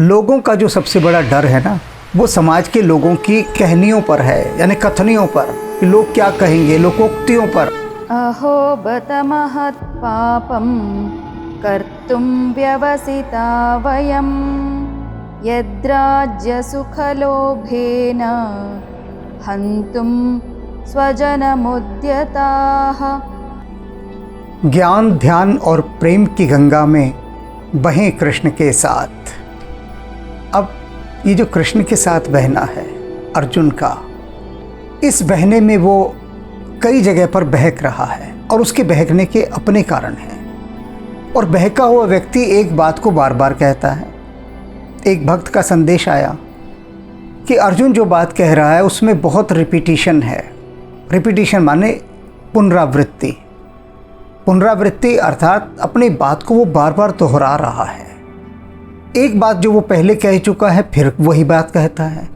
लोगों का जो सबसे बड़ा डर है ना, वो समाज के लोगों की कहनियों पर है, यानी कथनियों पर, कि लोग क्या कहेंगे, लोकोक्तियों पर। अहो बत महत् पापं कर्तुं व्यवसिता वयं यद्राज्य सुखलोभेन हन्तुं स्वजनमुद्यताः। ज्ञान, ध्यान और प्रेम की गंगा में बहें कृष्ण के साथ। अब ये जो कृष्ण के साथ बहना है अर्जुन का, इस बहने में वो कई जगह पर बहक रहा है और उसके बहकने के अपने कारण हैं। और बहका हुआ व्यक्ति एक बात को बार बार कहता है। एक भक्त का संदेश आया कि अर्जुन जो बात कह रहा है उसमें बहुत रिपीटिशन है। रिपीटिशन माने पुनरावृत्ति। पुनरावृत्ति अर्थात अपनी बात को वो बार बार दोहरा रहा है। एक बात जो वो पहले कह चुका है फिर वही बात कहता है,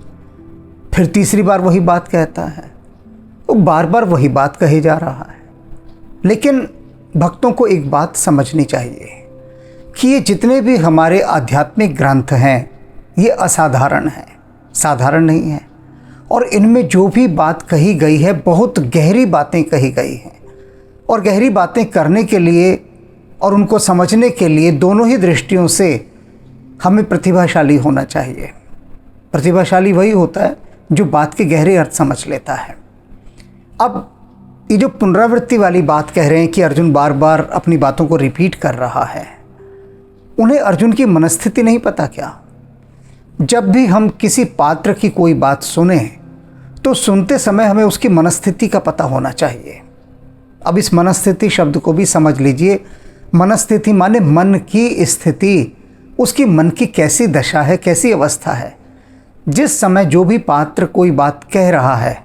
फिर तीसरी बार वही बात कहता है। वो बार बार वही बात कही जा रहा है। लेकिन भक्तों को एक बात समझनी चाहिए कि ये जितने भी हमारे आध्यात्मिक ग्रंथ हैं ये असाधारण हैं, साधारण नहीं है। और इनमें जो भी बात कही गई है बहुत गहरी बातें कही गई हैं। और गहरी बातें करने के लिए और उनको समझने के लिए दोनों ही दृष्टियों से हमें प्रतिभाशाली होना चाहिए। प्रतिभाशाली वही होता है जो बात के गहरे अर्थ समझ लेता है। अब ये जो पुनरावृत्ति वाली बात कह रहे हैं कि अर्जुन बार बार अपनी बातों को रिपीट कर रहा है, उन्हें अर्जुन की मनस्थिति नहीं पता क्या? जब भी हम किसी पात्र की कोई बात सुने तो सुनते समय हमें उसकी मनस्थिति का पता होना चाहिए। अब इस मनस्थिति शब्द को भी समझ लीजिए। मनस्थिति माने मन की स्थिति, उसकी मन की कैसी दशा है, कैसी अवस्था है। जिस समय जो भी पात्र कोई बात कह रहा है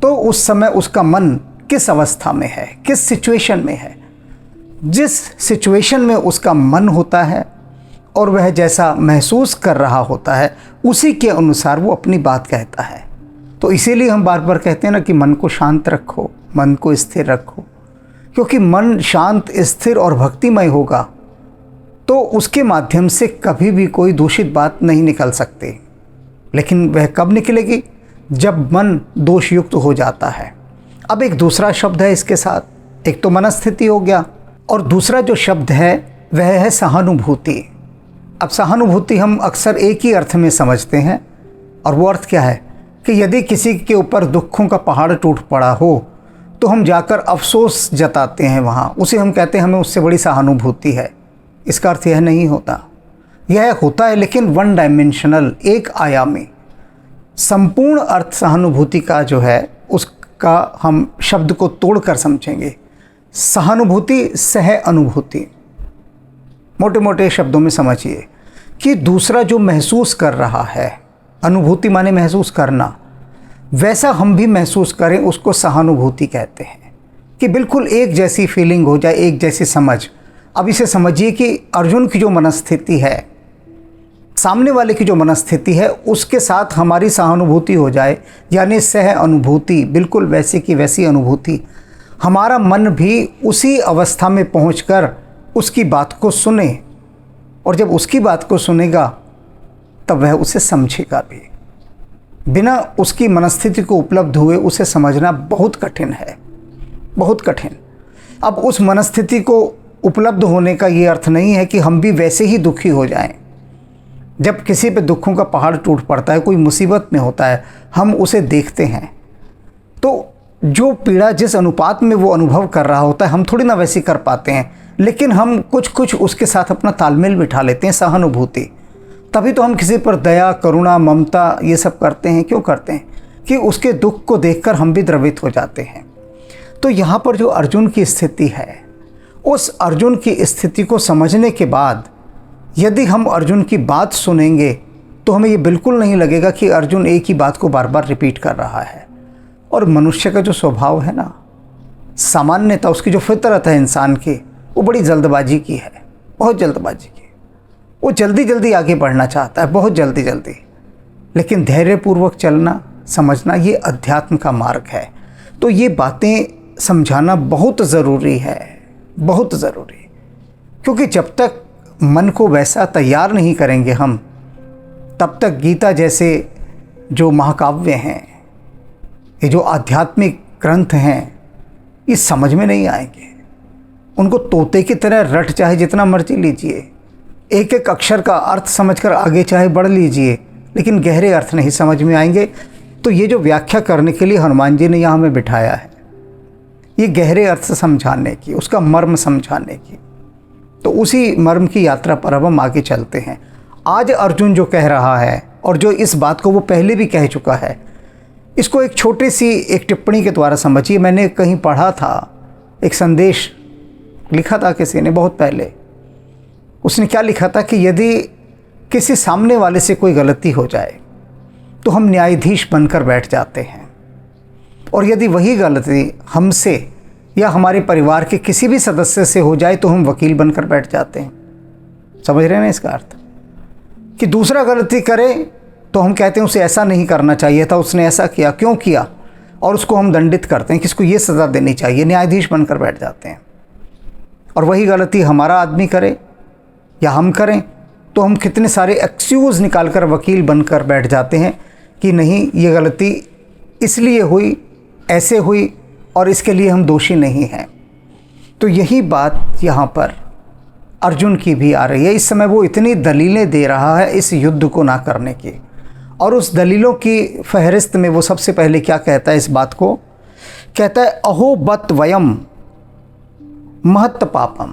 तो उस समय उसका मन किस अवस्था में है, किस सिचुएशन में है। जिस सिचुएशन में उसका मन होता है और वह जैसा महसूस कर रहा होता है उसी के अनुसार वो अपनी बात कहता है। तो इसीलिए हम बार बार कहते हैं ना कि मन को शांत रखो, मन को स्थिर रखो। क्योंकि मन शांत, स्थिर और भक्तिमय होगा तो उसके माध्यम से कभी भी कोई दूषित बात नहीं निकल सकती। लेकिन वह कब निकलेगी? जब मन दोषयुक्त हो जाता है। अब एक दूसरा शब्द है इसके साथ। एक तो मनस्थिति हो गया और दूसरा जो शब्द है वह है सहानुभूति। अब सहानुभूति हम अक्सर एक ही अर्थ में समझते हैं, और वो अर्थ क्या है कि यदि किसी के ऊपर दुखों का पहाड़ टूट पड़ा हो तो हम जाकर अफसोस जताते हैं वहाँ, उसे हम कहते हैं हमें उससे बड़ी सहानुभूति है। इसका अर्थ यह नहीं होता। यह होता है लेकिन वन डायमेंशनल, एक आयामी। संपूर्ण अर्थ सहानुभूति का जो है उसका हम शब्द को तोड़कर समझेंगे। सहानुभूति सह अनुभूति। मोटे मोटे शब्दों में समझिए कि दूसरा जो महसूस कर रहा है, अनुभूति माने महसूस करना, वैसा हम भी महसूस करें, उसको सहानुभूति कहते हैं। कि बिल्कुल एक जैसी फीलिंग हो जाए, एक जैसी समझ। अब इसे समझिए कि अर्जुन की जो मनस्थिति है, सामने वाले की जो मनस्थिति है, उसके साथ हमारी सहानुभूति हो जाए, यानी सह अनुभूति, बिल्कुल वैसी की वैसी अनुभूति। हमारा मन भी उसी अवस्था में पहुंचकर उसकी बात को सुने, और जब उसकी बात को सुनेगा तब वह उसे समझेगा भी। बिना उसकी मनस्थिति को उपलब्ध हुए उसे समझना बहुत कठिन है, बहुत कठिन। अब उस मनस्थिति को उपलब्ध होने का ये अर्थ नहीं है कि हम भी वैसे ही दुखी हो जाएं। जब किसी पे दुखों का पहाड़ टूट पड़ता है, कोई मुसीबत में होता है, हम उसे देखते हैं तो जो पीड़ा जिस अनुपात में वो अनुभव कर रहा होता है हम थोड़ी ना वैसी कर पाते हैं, लेकिन हम कुछ उसके साथ अपना तालमेल बिठा लेते हैं, सहानुभूति। तभी तो हम किसी पर दया, करुणा, ममता ये सब करते हैं। क्यों करते हैं? कि उसके दुख को देखकर हम भी द्रवित हो जाते हैं। तो यहाँ पर जो अर्जुन की स्थिति है, उस अर्जुन की स्थिति को समझने के बाद यदि हम अर्जुन की बात सुनेंगे तो हमें ये बिल्कुल नहीं लगेगा कि अर्जुन एक ही बात को बार बार रिपीट कर रहा है। और मनुष्य का जो स्वभाव है ना, सामान्यतः उसकी जो फितरत है इंसान की, वो बड़ी जल्दबाजी की है, बहुत जल्दबाजी की। वो जल्दी जल्दी आगे बढ़ना चाहता है, बहुत जल्दी जल्दी। लेकिन धैर्यपूर्वक चलना, समझना, ये अध्यात्म का मार्ग है। तो ये बातें समझाना बहुत ज़रूरी है, बहुत ज़रूरी। क्योंकि जब तक मन को वैसा तैयार नहीं करेंगे हम तब तक गीता जैसे जो महाकाव्य हैं, ये जो आध्यात्मिक ग्रंथ हैं, ये समझ में नहीं आएंगे। उनको तोते की तरह रट चाहे जितना मर्जी लीजिए, एक एक अक्षर का अर्थ समझकर आगे चाहे बढ़ लीजिए, लेकिन गहरे अर्थ नहीं समझ में आएंगे। तो ये जो व्याख्या करने के लिए हनुमान जी ने यहाँ हमें बिठाया है, ये गहरे अर्थ समझाने की, उसका मर्म समझाने की। तो उसी मर्म की यात्रा पर अब हम आगे चलते हैं। आज अर्जुन जो कह रहा है, और जो इस बात को वो पहले भी कह चुका है, इसको एक छोटी सी एक टिप्पणी के द्वारा समझिए। मैंने कहीं पढ़ा था, एक संदेश लिखा था किसी ने बहुत पहले। उसने क्या लिखा था कि यदि किसी सामने वाले से कोई गलती हो जाए तो हम न्यायाधीश बनकर बैठ जाते हैं, और यदि वही गलती हमसे या हमारे परिवार के किसी भी सदस्य से हो जाए तो हम वकील बनकर बैठ जाते हैं। समझ रहे हैं ना इसका अर्थ? कि दूसरा गलती करे तो हम कहते हैं उसे ऐसा नहीं करना चाहिए था, उसने ऐसा किया, क्यों किया, और उसको हम दंडित करते हैं कि इसको ये सज़ा देनी चाहिए, न्यायाधीश बनकर बैठ जाते हैं। और वही गलती हमारा आदमी करे या हम करें तो हम कितने सारे एक्सक्यूज़ निकालकर वकील बनकर बैठ जाते हैं कि नहीं, ये गलती इसलिए हुई, ऐसे हुई, और इसके लिए हम दोषी नहीं हैं। तो यही बात यहाँ पर अर्जुन की भी आ रही है। इस समय वो इतनी दलीलें दे रहा है इस युद्ध को ना करने की, और उस दलीलों की फहरिस्त में वो सबसे पहले क्या कहता है, इस बात को कहता है, अहो बत वयम महत पापम।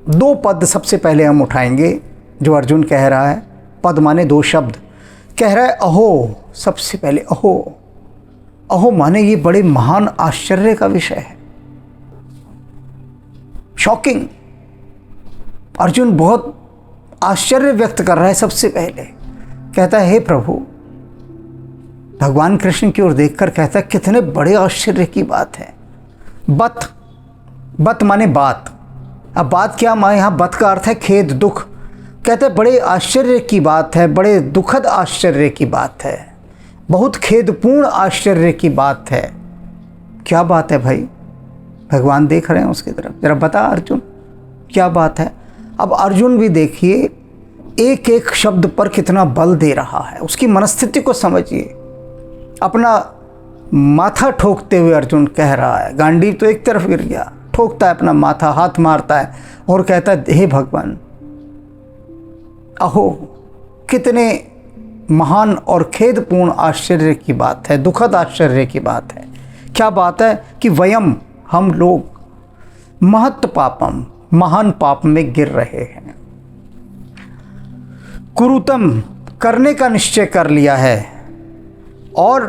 दो पद सबसे पहले हम उठाएंगे जो अर्जुन कह रहा है। पद माने दो शब्द। कह रहा है अहो, सबसे पहले अहो। अहो माने ये बड़े महान आश्चर्य का विषय है, शॉकिंग। अर्जुन बहुत आश्चर्य व्यक्त कर रहा है। सबसे पहले कहता है, हे प्रभु, भगवान कृष्ण की ओर देखकर कहता है, कितने बड़े आश्चर्य की बात है। बत, बत माने बात। अब बात क्या माने, यहाँ बत का अर्थ है खेद, दुख। कहते हैं बड़े आश्चर्य की बात है, बड़े दुखद आश्चर्य की बात है, बहुत खेदपूर्ण आश्चर्य की बात है। क्या बात है भाई? भगवान देख रहे हैं उसकी तरफ, जरा बता अर्जुन क्या बात है। अब अर्जुन भी देखिए एक एक शब्द पर कितना बल दे रहा है, उसकी मनस्थिति को समझिए। अपना माथा ठोकते हुए अर्जुन कह रहा है, गांडीव तो एक तरफ गिर गया, ठोकता है अपना माथा, हाथ मारता है और कहता है, हे भगवान, अहो कितने महान और खेदपूर्ण आश्चर्य की बात है, दुखद आश्चर्य की बात है। क्या बात है कि वयम, हम लोग, महत पापम, महान पाप में गिर रहे हैं। कुरुतम, करने का निश्चय कर लिया है और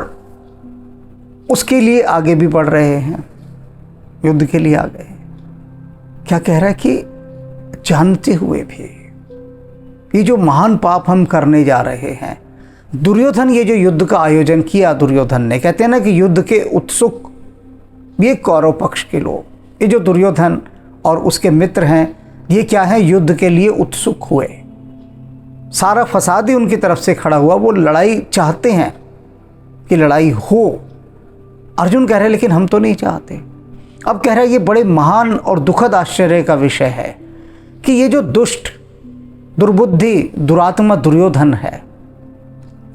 उसके लिए आगे भी बढ़ रहे हैं, युद्ध के लिए आ गए। क्या कह रहा है कि जानते हुए भी ये जो महान पाप हम करने जा रहे हैं। दुर्योधन, ये जो युद्ध का आयोजन किया दुर्योधन ने, कहते हैं ना कि युद्ध के उत्सुक ये कौरव पक्ष के लोग, ये जो दुर्योधन और उसके मित्र हैं, ये क्या है, युद्ध के लिए उत्सुक हुए। सारा फसाद ही उनकी तरफ से खड़ा हुआ, वो लड़ाई चाहते हैं कि लड़ाई हो। अर्जुन कह रहे लेकिन हम तो नहीं चाहते। अब कह रहा है ये बड़े महान और दुखद आश्चर्य का विषय है कि ये जो दुष्ट, दुर्बुद्धि, दुरात्मा दुर्योधन है,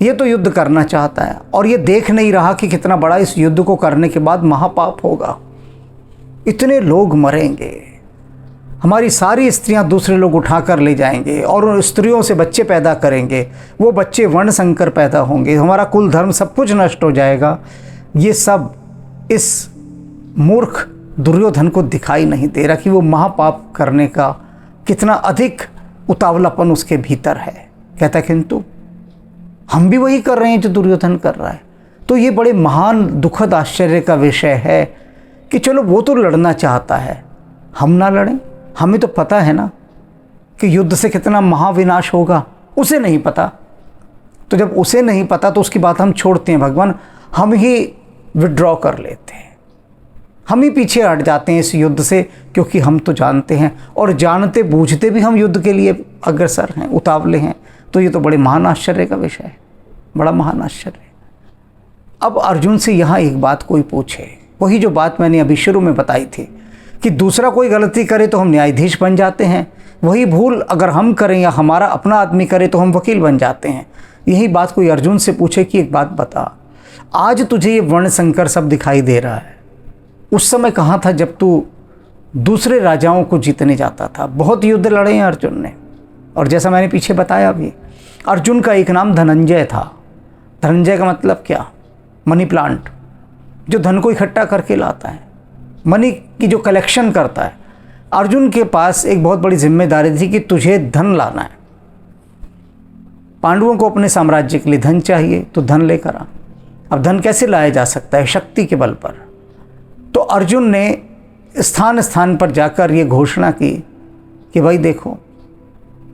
ये तो युद्ध करना चाहता है और ये देख नहीं रहा कि कितना बड़ा इस युद्ध को करने के बाद महापाप होगा। इतने लोग मरेंगे, हमारी सारी स्त्रियां दूसरे लोग उठा कर ले जाएंगे और उन स्त्रियों से बच्चे पैदा करेंगे, वो बच्चे वर्ण संकर पैदा होंगे, हमारा कुल धर्म सब कुछ नष्ट हो जाएगा। ये सब इस मूर्ख दुर्योधन को दिखाई नहीं दे रहा कि वो महापाप करने का कितना अधिक उतावलापन उसके भीतर है। कहता है किंतु हम भी वही कर रहे हैं जो दुर्योधन कर रहा है। तो ये बड़े महान दुखद आश्चर्य का विषय है कि चलो वो तो लड़ना चाहता है, हम ना लड़ें। हमें तो पता है ना कि युद्ध से कितना महाविनाश होगा, उसे नहीं पता। तो जब उसे नहीं पता तो उसकी बात हम छोड़ते हैं भगवान, हम ही विड्रॉ कर लेते हैं, हम ही पीछे हट जाते हैं इस युद्ध से, क्योंकि हम तो जानते हैं और जानते बूझते भी हम युद्ध के लिए अग्रसर हैं, उतावले हैं। तो ये तो बड़े महान आश्चर्य का विषय है, बड़ा महान आश्चर्य। अब अर्जुन से यहाँ एक बात कोई पूछे, वही जो बात मैंने अभी शुरू में बताई थी कि दूसरा कोई गलती करे तो हम न्यायाधीश बन जाते हैं, वही भूल अगर हम करें या हमारा अपना आदमी करे तो हम वकील बन जाते हैं। यही बात कोई अर्जुन से पूछे कि एक बात बता, आज तुझे ये वर्ण संकर सब दिखाई दे रहा है, उस समय कहाँ था जब तू दूसरे राजाओं को जीतने जाता था? बहुत युद्ध लड़े हैं अर्जुन ने, और जैसा मैंने पीछे बताया भी, अर्जुन का एक नाम धनंजय था। धनंजय का मतलब क्या? मनी प्लांट, जो धन को इकट्ठा करके लाता है, मनी की जो कलेक्शन करता है। अर्जुन के पास एक बहुत बड़ी जिम्मेदारी थी कि तुझे धन लाना है। पांडवों को अपने साम्राज्य के लिए धन चाहिए, तो धन लेकर आ। अब धन कैसे लाया जा सकता है? शक्ति के बल पर। तो अर्जुन ने स्थान स्थान पर जाकर ये घोषणा की कि भाई देखो,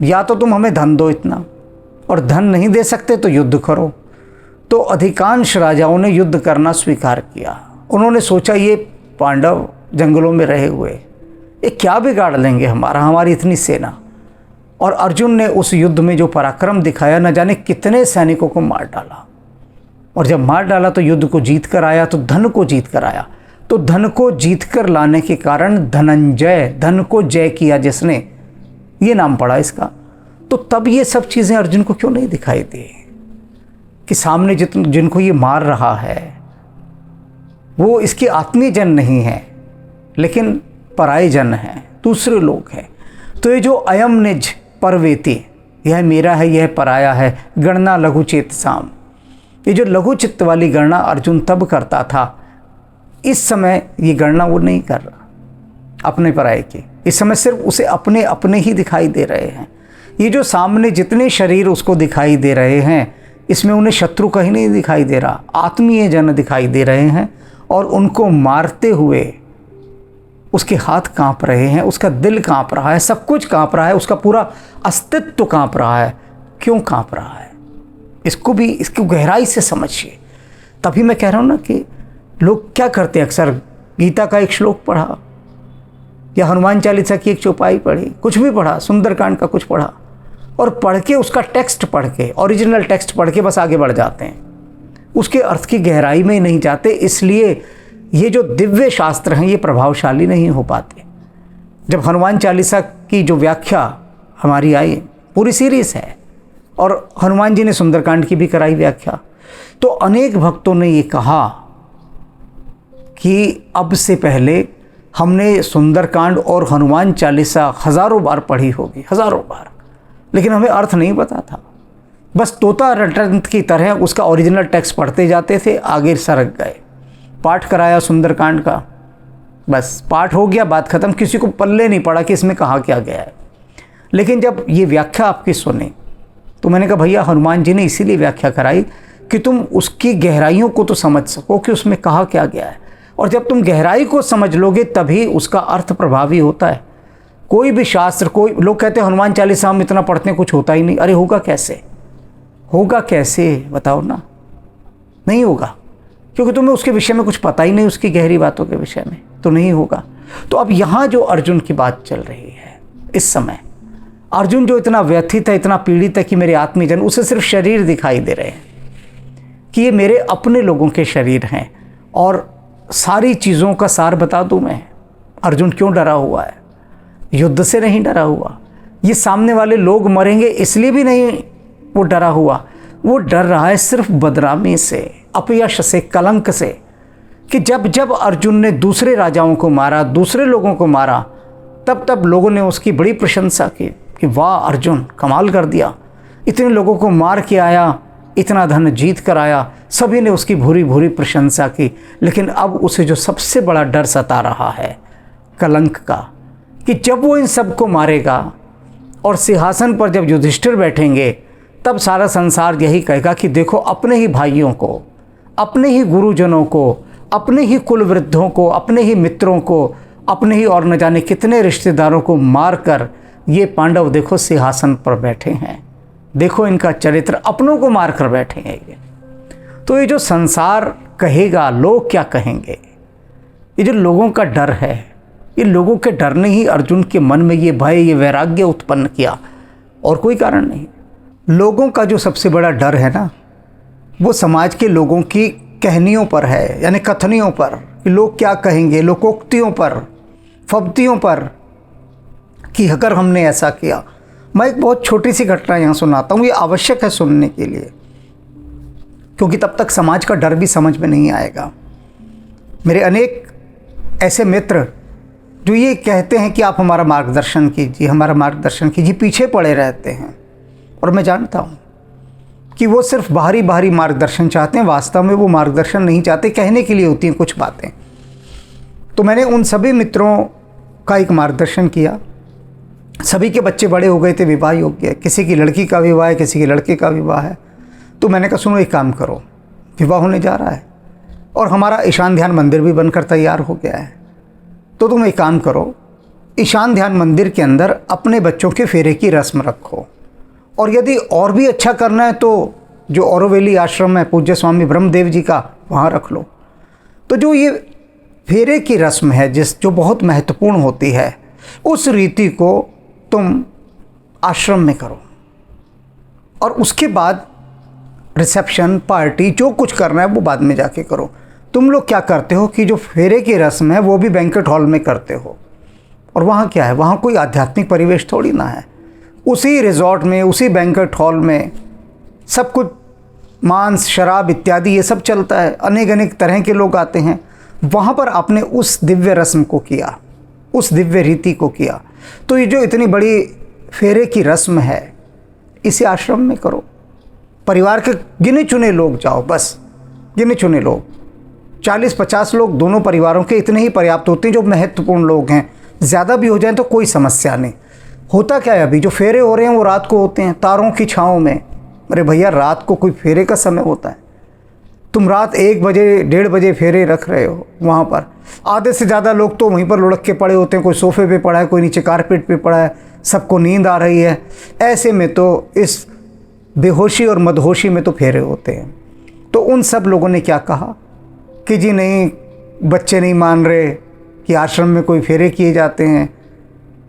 या तो तुम हमें धन दो इतना, और धन नहीं दे सकते तो युद्ध करो। तो अधिकांश राजाओं ने युद्ध करना स्वीकार किया। उन्होंने सोचा ये पांडव जंगलों में रहे हुए ये क्या बिगाड़ लेंगे हमारी इतनी सेना। और अर्जुन ने उस युद्ध में जो पराक्रम दिखाया, न जाने कितने सैनिकों को मार डाला। और जब मार डाला तो युद्ध को जीत कर आया, तो धन को जीत कर आया। तो धन को जीत कर लाने के कारण धनंजय, धन को जय किया जिसने, ये नाम पड़ा इसका। तो तब ये सब चीज़ें अर्जुन को क्यों नहीं दिखाई दी कि सामने जिनको ये मार रहा है वो इसके आत्मीय जन नहीं है, लेकिन पराये जन हैं, दूसरे लोग हैं। तो ये जो अयम निज परवेति, यह मेरा है, यह पराया है, गणना लघु चेत साम, ये जो लघु चित्त वाली गणना अर्जुन तब करता था, इस समय ये गणना वो नहीं कर रहा अपने पराये की। इस समय सिर्फ उसे अपने अपने ही दिखाई दे रहे हैं। ये जो सामने जितने शरीर उसको दिखाई दे रहे हैं, इसमें उन्हें शत्रु कहीं नहीं दिखाई दे रहा, आत्मीय जन दिखाई दे रहे हैं। और उनको मारते हुए उसके हाथ कांप रहे हैं, उसका दिल कांप रहा है, सब कुछ कांप रहा है, उसका पूरा अस्तित्व कांप रहा है। क्यों कांप रहा है? इसको गहराई से समझिए। तभी मैं कह रहा हूँ ना कि लोग क्या करते हैं, अक्सर गीता का एक श्लोक पढ़ा या हनुमान चालीसा की एक चौपाई पढ़ी, कुछ भी पढ़ा, सुंदरकांड का कुछ पढ़ा, और पढ़ के उसका टेक्स्ट पढ़ के, ओरिजिनल टेक्स्ट पढ़ के बस आगे बढ़ जाते हैं, उसके अर्थ की गहराई में ही नहीं जाते। इसलिए ये जो दिव्य शास्त्र हैं ये प्रभावशाली नहीं हो पाते। जब हनुमान चालीसा की जो व्याख्या हमारी आई, पूरी सीरीज है, और हनुमान जी ने सुंदरकांड की भी कराई व्याख्या, तो अनेक भक्तों ने ये कहा कि अब से पहले हमने सुंदरकांड और हनुमान चालीसा हज़ारों बार पढ़ी होगी, हज़ारों बार, लेकिन हमें अर्थ नहीं पता था। बस तोता रटंत की तरह उसका ओरिजिनल टेक्स्ट पढ़ते जाते थे, आगे सरक गए। पाठ कराया सुंदरकांड का, बस पाठ हो गया, बात ख़त्म, किसी को पल्ले नहीं पड़ा कि इसमें कहा क्या गया है। लेकिन जब ये व्याख्या आपकी सुनी तो मैंने कहा भैया, हनुमान जी ने इसीलिए व्याख्या कराई कि तुम उसकी गहराइयों को तो समझ सको कि उसमें कहा क्या गया है। और जब तुम गहराई को समझ लोगे तभी उसका अर्थ प्रभावी होता है। कोई भी शास्त्र, कोई लोग कहते हैं हनुमान चालीसा हम इतना पढ़ते हैं कुछ होता ही नहीं। अरे होगा कैसे, होगा कैसे बताओ ना? नहीं होगा, क्योंकि तुम्हें उसके विषय में कुछ पता ही नहीं, उसकी गहरी बातों के विषय में, तो नहीं होगा। तो अब यहाँ जो अर्जुन की बात चल रही है इस समय, अर्जुन जो इतना व्यथित है, इतना पीड़ित है कि मेरे आत्मीयजन, उसे सिर्फ शरीर दिखाई दे रहे हैं कि ये मेरे अपने लोगों के शरीर हैं। और सारी चीज़ों का सार बता दूं मैं, अर्जुन क्यों डरा हुआ है? युद्ध से नहीं डरा हुआ, ये सामने वाले लोग मरेंगे इसलिए भी नहीं वो डरा हुआ। वो डर रहा है सिर्फ बदनामी से, अपयश से, कलंक से, कि जब जब अर्जुन ने दूसरे राजाओं को मारा, दूसरे लोगों को मारा, तब तब लोगों ने उसकी बड़ी प्रशंसा की कि वाह अर्जुन, कमाल कर दिया, इतने लोगों को मार के आया, इतना धन जीत कर आया। सभी ने उसकी भूरी भूरी प्रशंसा की। लेकिन अब उसे जो सबसे बड़ा डर सता रहा है, कलंक का, कि जब वो इन सबको मारेगा और सिंहासन पर जब युधिष्ठिर बैठेंगे, तब सारा संसार यही कहेगा कि देखो, अपने ही भाइयों को, अपने ही गुरुजनों को, अपने ही कुल वृद्धों को, अपने ही मित्रों को, अपने ही और न जाने कितने रिश्तेदारों को मारकर ये पांडव देखो सिंहासन पर बैठे हैं, देखो इनका चरित्र, अपनों को मार कर बैठे हैं ये। तो ये जो संसार कहेगा, लोग क्या कहेंगे, ये जो लोगों का डर है, ये लोगों के डर ने ही अर्जुन के मन में ये भय, ये वैराग्य उत्पन्न किया, और कोई कारण नहीं। लोगों का जो सबसे बड़ा डर है ना, वो समाज के लोगों की कहनियों पर है, यानी कथनियों पर, कि लोग क्या कहेंगे, लोकोक्तियों पर, फब्तियों पर, कि अगर हमने ऐसा किया। मैं एक बहुत छोटी सी घटना यहाँ सुनाता हूँ, ये आवश्यक है सुनने के लिए, क्योंकि तब तक समाज का डर भी समझ में नहीं आएगा। मेरे अनेक ऐसे मित्र जो ये कहते हैं कि आप हमारा मार्गदर्शन कीजिए, हमारा मार्गदर्शन कीजिए, पीछे पड़े रहते हैं। और मैं जानता हूँ कि वो सिर्फ बाहरी मार्गदर्शन चाहते हैं, वास्तव में वो मार्गदर्शन नहीं चाहते, कहने के लिए होती हैं कुछ बातें। तो मैंने उन सभी मित्रों का एक मार्गदर्शन किया। सभी के बच्चे बड़े हो गए थे, विवाह योग्य है, किसी की लड़की का विवाह है, किसी के लड़के का विवाह है। तो मैंने कहा सुनो, एक काम करो, विवाह होने जा रहा है और हमारा ईशान ध्यान मंदिर भी बनकर तैयार हो गया है, तो तुम एक काम करो, ईशान ध्यान मंदिर के अंदर अपने बच्चों के फेरे की रस्म रखो, और यदि और भी अच्छा करना है तो जो औरवेली आश्रम है पूज्य स्वामी ब्रह्मदेव जी का, वहाँ रख लो। तो जो ये फेरे की रस्म है जो बहुत महत्वपूर्ण होती है, उस रीति को तुम आश्रम में करो, और उसके बाद रिसेप्शन पार्टी जो कुछ करना है वो बाद में जाके करो। तुम लोग क्या करते हो कि जो फेरे की रस्म है वो भी बैंक्वेट हॉल में करते हो, और वहाँ क्या है, वहाँ कोई आध्यात्मिक परिवेश थोड़ी ना है। उसी रिजॉर्ट में, उसी बैंक्वेट हॉल में सब कुछ मांस शराब इत्यादि ये सब चलता है, अनेक तरह के लोग आते हैं। वहाँ पर आपने उस दिव्य रस्म को किया, उस दिव्य रीति को किया। तो ये जो इतनी बड़ी फेरे की रस्म है, इसे आश्रम में करो। परिवार के गिने चुने लोग जाओ, बस गिने चुने लोग, 40-50 लोग दोनों परिवारों के इतने ही पर्याप्त होते हैं जो महत्वपूर्ण लोग हैं। ज़्यादा भी हो जाए तो कोई समस्या नहीं। होता क्या है, अभी जो फेरे हो रहे हैं वो रात को होते हैं, तारों की छाँव में। अरे भैया, रात को कोई फेरे का समय होता है? तुम रात 1 बजे 1:30 बजे फेरे रख रहे हो वहाँ पर। आधे से ज़्यादा लोग तो वहीं पर लुढ़क के पड़े होते हैं, कोई सोफ़े पे पड़ा है, कोई नीचे कारपेट पे पड़ा है, सबको नींद आ रही है। ऐसे में तो इस बेहोशी और मदहोशी में तो फेरे होते हैं। तो उन सब लोगों ने क्या कहा कि जी नहीं, बच्चे नहीं मान रहे कि आश्रम में कोई फेरे किए जाते हैं,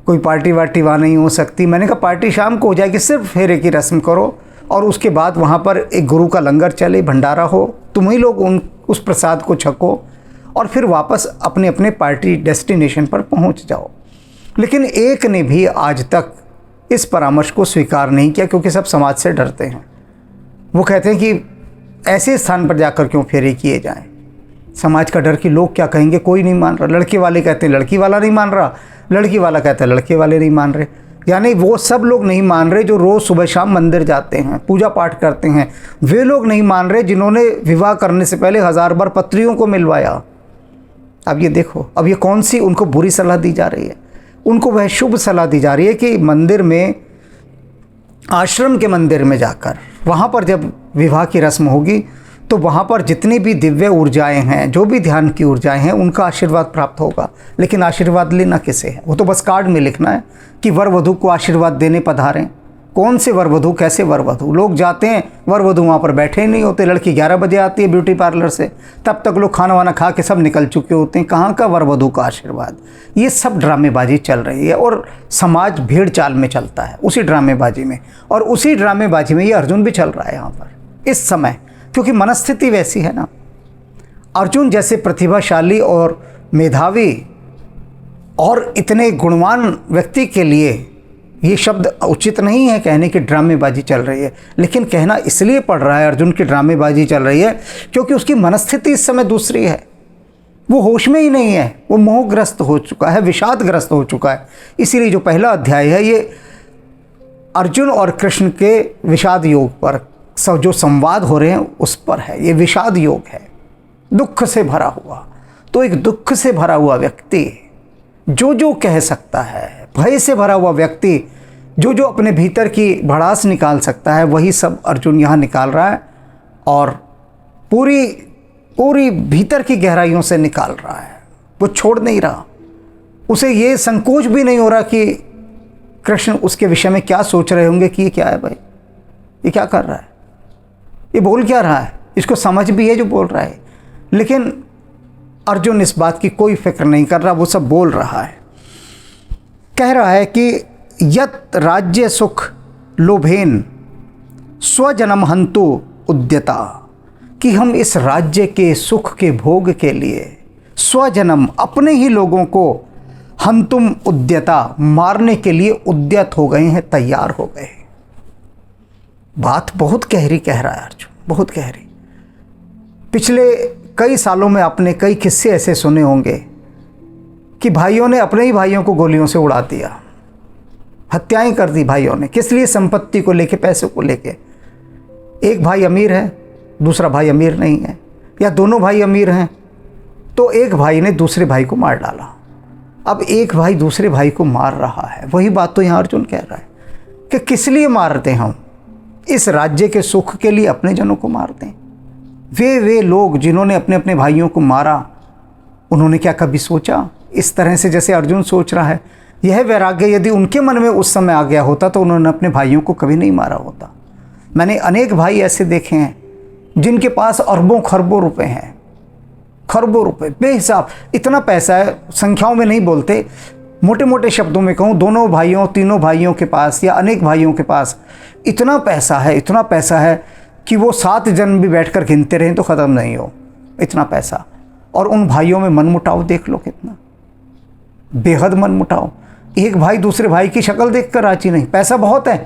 कोई पार्टी वार्टी वहाँ नहीं हो सकती। मैंने कहा पार्टी शाम को हो जाएगी, सिर्फ फेरे की रस्म करो, और उसके बाद वहाँ पर एक गुरु का लंगर चले, भंडारा हो, तुम ही लोग उस प्रसाद को छको, और फिर वापस अपने अपने पार्टी डेस्टिनेशन पर पहुँच जाओ। लेकिन एक ने भी आज तक इस परामर्श को स्वीकार नहीं किया, क्योंकि सब समाज से डरते हैं। वो कहते हैं कि ऐसे स्थान पर जाकर क्यों फेरे किए जाएं। समाज का डर कि लोग क्या कहेंगे, कोई नहीं मान रहा। लड़के वाले कहते हैं लड़की वाला नहीं मान रहा, लड़की वाला कहता है लड़के वाले नहीं मान रहे। यानी वो सब लोग नहीं मान रहे जो रोज़ सुबह शाम मंदिर जाते हैं, पूजा पाठ करते हैं। वे लोग नहीं मान रहे जिन्होंने विवाह करने से पहले 1000 बार पत्रियों को मिलवाया। अब ये देखो, अब ये कौन सी उनको बुरी सलाह दी जा रही है? उनको वह शुभ सलाह दी जा रही है कि मंदिर में, आश्रम के मंदिर में जाकर, वहाँ पर जब विवाह की रस्म होगी तो वहाँ पर जितनी भी दिव्य ऊर्जाएं हैं, जो भी ध्यान की ऊर्जाएं हैं, उनका आशीर्वाद प्राप्त होगा। लेकिन आशीर्वाद लेना किसे है? वो तो बस कार्ड में लिखना है कि वर वधू को आशीर्वाद देने पधारें। कौन से वर वधू, कैसे वर वधू? लोग जाते हैं, वर वधू वहाँ पर बैठे ही नहीं होते। लड़की 11 बजे आती है ब्यूटी पार्लर से, तब तक लोग खाना वाना खा के सब निकल चुके होते हैं। कहाँ का वर वधू का आशीर्वाद? ये सब ड्रामेबाजी चल रही है, और समाज भेड़ चाल में चलता है उसी ड्रामेबाजी में। और उसी ड्रामेबाजी में ये अर्जुन भी चल रहा है यहाँ पर इस समय, क्योंकि मनस्थिति वैसी है ना। अर्जुन जैसे प्रतिभाशाली और मेधावी और इतने गुणवान व्यक्ति के लिए ये शब्द उचित नहीं है कहने की ड्रामेबाजी चल रही है, लेकिन कहना इसलिए पड़ रहा है अर्जुन की ड्रामेबाजी चल रही है क्योंकि उसकी मनस्थिति इस समय दूसरी है। वो होश में ही नहीं है, वो मोहग्रस्त हो चुका है, विषादग्रस्त हो चुका है। इसीलिए जो पहला अध्याय है ये अर्जुन और कृष्ण के विषाद योग पर जो संवाद हो रहे हैं उस पर है। ये विषाद योग है, दुख से भरा हुआ। तो एक दुख से भरा हुआ व्यक्ति जो कह सकता है, भय से भरा हुआ व्यक्ति जो अपने भीतर की भड़ास निकाल सकता है, वही सब अर्जुन यहाँ निकाल रहा है, और पूरी भीतर की गहराइयों से निकाल रहा है। वो छोड़ नहीं रहा, उसे ये संकोच भी नहीं हो रहा कि कृष्ण उसके विषय में क्या सोच रहे होंगे कि ये क्या है भाई, ये क्या कर रहा है, ये बोल क्या रहा है। इसको समझ भी है जो बोल रहा है, लेकिन अर्जुन इस बात की कोई फिक्र नहीं कर रहा। वो सब बोल रहा है, कह रहा है कि यत राज्य सुख लोभेन स्वजनम हंतु उद्यता, कि हम इस राज्य के सुख के भोग के लिए स्वजनम, अपने ही लोगों को हंतुम उद्यता, मारने के लिए उद्यत हो गए हैं, तैयार हो गए। बात बहुत गहरी कह रहा है अर्जुन, बहुत गहरी। पिछले कई सालों में आपने कई किस्से ऐसे सुने होंगे कि भाइयों ने अपने ही भाइयों को गोलियों से उड़ा दिया, हत्याएं कर दी भाइयों ने। किस लिए? संपत्ति को लेके, पैसों को लेके। एक भाई अमीर है, दूसरा भाई अमीर नहीं है, या दोनों भाई अमीर हैं, तो एक भाई ने दूसरे भाई को मार डाला। अब एक भाई दूसरे भाई को मार रहा है। वही बात तो यहाँ अर्जुन कह रहा है कि किस लिए मारते हैं हम? इस राज्य के सुख के लिए अपने जनों को मारते हैं। वे लोग जिन्होंने अपने अपने भाइयों को मारा, उन्होंने क्या कभी सोचा इस तरह से जैसे अर्जुन सोच रहा है? यह वैराग्य यदि उनके मन में उस समय आ गया होता तो उन्होंने अपने भाइयों को कभी नहीं मारा होता। मैंने अनेक भाई ऐसे देखे हैं जिनके पास अरबों खरबों रुपए हैं, खरबों रुपए, बेहिसाब इतना पैसा है, संख्याओं में नहीं बोलते, मोटे मोटे शब्दों में कहूँ, दोनों भाइयों, तीनों भाइयों के पास या अनेक भाइयों के पास इतना पैसा है, इतना पैसा है कि वो 7 जन भी बैठकर गिनते रहें तो ख़त्म नहीं हो, इतना पैसा। और उन भाइयों में मनमुटाव देख लो कितना, बेहद मनमुटाव। एक भाई दूसरे भाई की शक्ल देखकर राजी नहीं। पैसा बहुत है,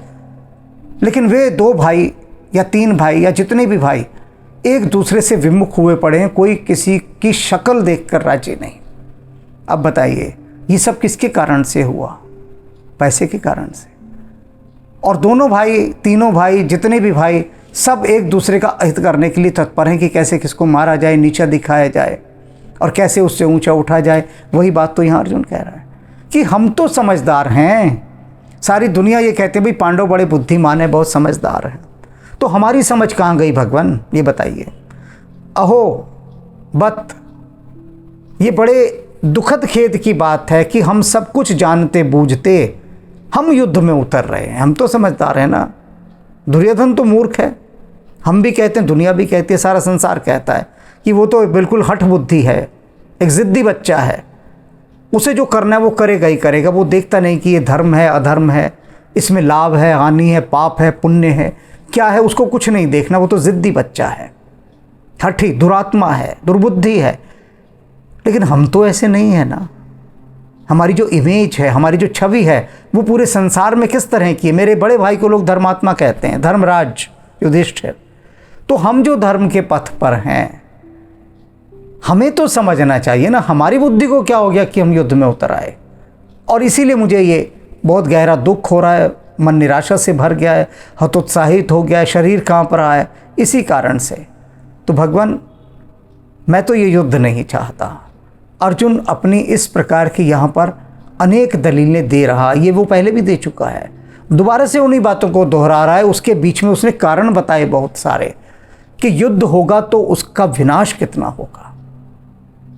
लेकिन वे 2 भाई या 3 भाई या जितने भी भाई एक दूसरे से विमुख हुए पड़े हैं, कोई किसी की शक्ल देखकर राजी नहीं। अब बताइए ये सब किसके कारण से हुआ? पैसे के कारण से। और दोनों भाई, तीनों भाई, जितने भी भाई, सब एक दूसरे का अहित करने के लिए तत्पर हैं कि कैसे किसको मारा जाए, नीचा दिखाया जाए और कैसे उससे ऊंचा उठा जाए। वही बात तो यहाँ अर्जुन कह रहा है कि हम तो समझदार हैं। सारी दुनिया ये कहते भाई पांडव बड़े बुद्धिमान हैं, बहुत समझदार हैं, तो हमारी समझ कहाँ गई भगवान, ये बताइए। अहो बत, ये बड़े दुखद खेद की बात है कि हम सब कुछ जानते बूझते हम युद्ध में उतर रहे हैं। हम तो समझदार हैं ना, दुर्योधन तो मूर्ख है। हम भी कहते हैं, दुनिया भी कहती है, सारा संसार कहता है कि वो तो बिल्कुल हठ बुद्धि है, एक ज़िद्दी बच्चा है, उसे जो करना है वो करेगा ही करेगा। वो देखता नहीं कि ये धर्म है, अधर्म है, इसमें लाभ है, हानि है, पाप है, पुण्य है, क्या है, उसको कुछ नहीं देखना। वो तो ज़िद्दी बच्चा है, हठी, दुरात्मा है, दुर्बुद्धि है। लेकिन हम तो ऐसे नहीं है ना। हमारी जो इमेज है, हमारी जो छवि है, वो पूरे संसार में किस तरह की है? मेरे बड़े भाई को लोग धर्मात्मा कहते हैं, धर्मराज युधिष्ठिर। तो हम जो धर्म के पथ पर हैं, हमें तो समझना चाहिए ना, हमारी बुद्धि को क्या हो गया कि हम युद्ध में उतर आए। और इसीलिए मुझे ये बहुत गहरा दुख हो रहा है, मन निराशा से भर गया है, हतोत्साहित हो गया है, शरीर कांप रहा है इसी कारण से। तो भगवान, मैं तो ये युद्ध नहीं चाहता। अर्जुन अपनी इस प्रकार की यहाँ पर अनेक दलीलें दे रहा, ये वो पहले भी दे चुका है, दोबारा से उन्हीं बातों को दोहरा रहा है। उसके बीच में उसने कारण बताए बहुत सारे कि युद्ध होगा तो उसका विनाश कितना होगा,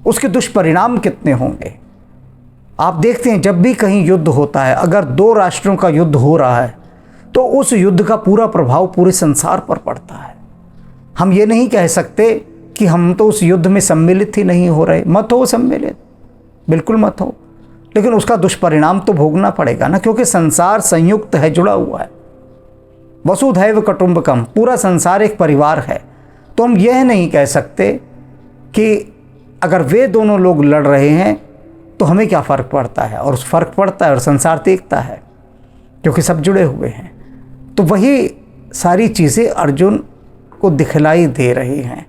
उसके दुष्परिणाम कितने होंगे। आप देखते हैं जब भी कहीं युद्ध होता है, अगर 2 राष्ट्रों का युद्ध हो रहा है तो उस युद्ध का पूरा प्रभाव पूरे संसार पर पड़ता है। हम ये नहीं कह सकते कि हम तो उस युद्ध में सम्मिलित ही नहीं हो रहे। मत हो सम्मिलित, बिल्कुल मत हो, लेकिन उसका दुष्परिणाम तो भोगना पड़ेगा ना, क्योंकि संसार संयुक्त है, जुड़ा हुआ है। वसुधैव कुटुंबकम, पूरा संसार एक परिवार है। तो हम यह नहीं कह सकते कि अगर वे दोनों लोग लड़ रहे हैं तो हमें क्या फ़र्क पड़ता है, और फ़र्क पड़ता है और संसार देखता है, क्योंकि सब जुड़े हुए हैं। तो वही सारी चीज़ें अर्जुन को दिखलाई दे रही हैं,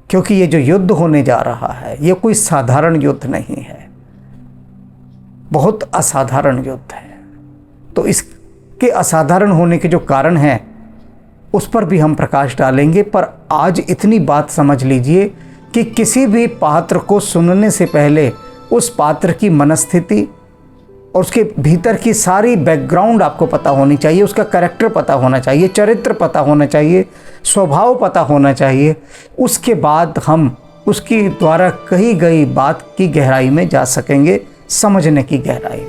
क्योंकि ये जो युद्ध होने जा रहा है ये कोई साधारण युद्ध नहीं है, बहुत असाधारण युद्ध है। तो इसके असाधारण होने के जो कारण हैं उस पर भी हम प्रकाश डालेंगे। पर आज इतनी बात समझ लीजिए कि किसी भी पात्र को सुनने से पहले उस पात्र की मनस्थिति और उसके भीतर की सारी बैकग्राउंड आपको पता होनी चाहिए, उसका कैरेक्टर पता होना चाहिए, चरित्र पता होना चाहिए, स्वभाव पता होना चाहिए। उसके बाद हम उसकी द्वारा कही गई बात की गहराई में जा सकेंगे, समझने की गहराई में।